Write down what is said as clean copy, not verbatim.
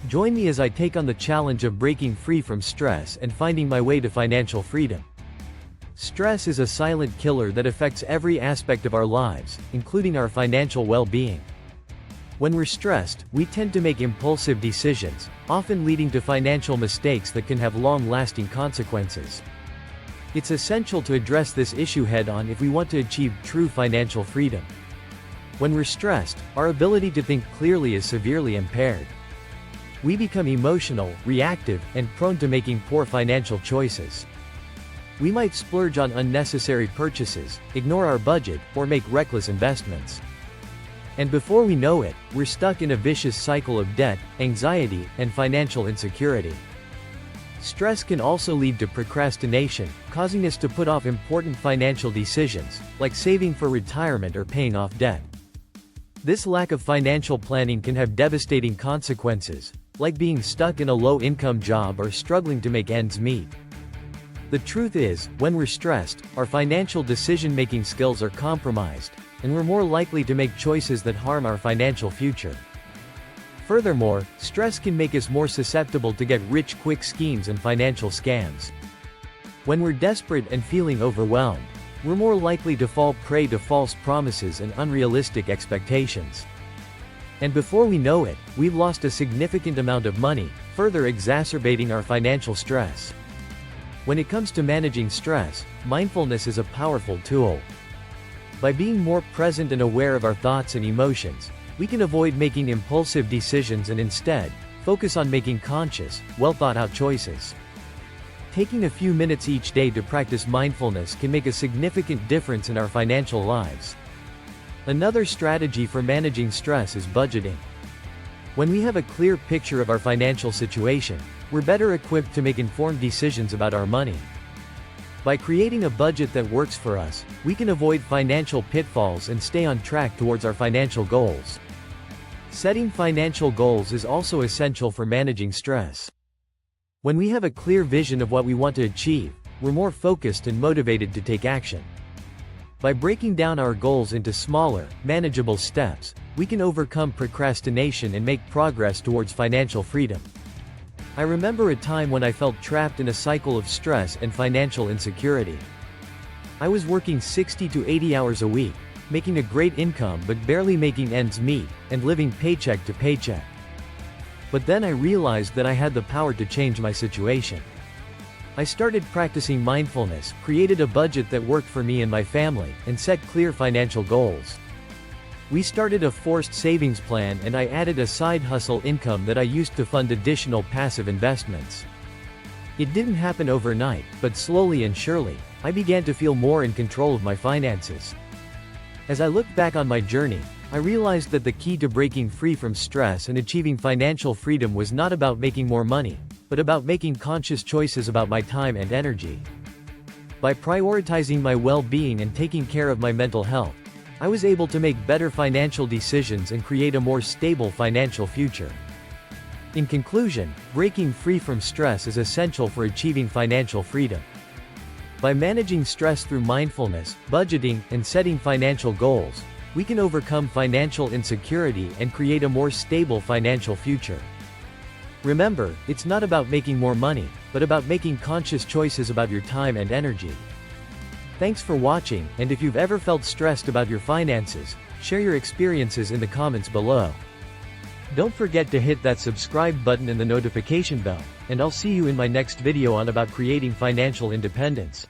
Join me as I take on the challenge of breaking free from stress and finding my way to financial freedom. Stress is a silent killer that affects every aspect of our lives, including our financial well-being. When we're stressed, we tend to make impulsive decisions, often leading to financial mistakes that can have long-lasting consequences. It's essential to address this issue head-on if we want to achieve true financial freedom. When we're stressed, our ability to think clearly is severely impaired. We become emotional, reactive, and prone to making poor financial choices. We might splurge on unnecessary purchases, ignore our budget, or make reckless investments. And before we know it, we're stuck in a vicious cycle of debt, anxiety, and financial insecurity. Stress can also lead to procrastination, causing us to put off important financial decisions, like saving for retirement or paying off debt. This lack of financial planning can have devastating consequences, like being stuck in a low-income job or struggling to make ends meet. The truth is, when we're stressed, our financial decision-making skills are compromised, and we're more likely to make choices that harm our financial future. Furthermore, stress can make us more susceptible to get-rich-quick schemes and financial scams. When we're desperate and feeling overwhelmed, we're more likely to fall prey to false promises and unrealistic expectations. And before we know it, we've lost a significant amount of money, further exacerbating our financial stress. When it comes to managing stress, mindfulness is a powerful tool. By being more present and aware of our thoughts and emotions, we can avoid making impulsive decisions and instead, focus on making conscious, well-thought-out choices. Taking a few minutes each day to practice mindfulness can make a significant difference in our financial lives. Another strategy for managing stress is budgeting. When we have a clear picture of our financial situation, we're better equipped to make informed decisions about our money. By creating a budget that works for us, we can avoid financial pitfalls and stay on track towards our financial goals. Setting financial goals is also essential for managing stress. When we have a clear vision of what we want to achieve, we're more focused and motivated to take action. By breaking down our goals into smaller, manageable steps, we can overcome procrastination and make progress towards financial freedom. I remember a time when I felt trapped in a cycle of stress and financial insecurity. I was working 60 to 80 hours a week, making a great income but barely making ends meet, and living paycheck to paycheck. But then I realized that I had the power to change my situation. I started practicing mindfulness, created a budget that worked for me and my family, and set clear financial goals. We started a forced savings plan and I added a side hustle income that I used to fund additional passive investments. It didn't happen overnight, but slowly and surely, I began to feel more in control of my finances. As I look back on my journey, I realized that the key to breaking free from stress and achieving financial freedom was not about making more money, but about making conscious choices about my time and energy. By prioritizing my well-being and taking care of my mental health, I was able to make better financial decisions and create a more stable financial future. In conclusion, breaking free from stress is essential for achieving financial freedom. By managing stress through mindfulness, budgeting, and setting financial goals, we can overcome financial insecurity and create a more stable financial future. Remember, it's not about making more money, but about making conscious choices about your time and energy. Thanks for watching, and if you've ever felt stressed about your finances, share your experiences in the comments below. Don't forget to hit that subscribe button and the notification bell, and I'll see you in my next video on about creating financial independence.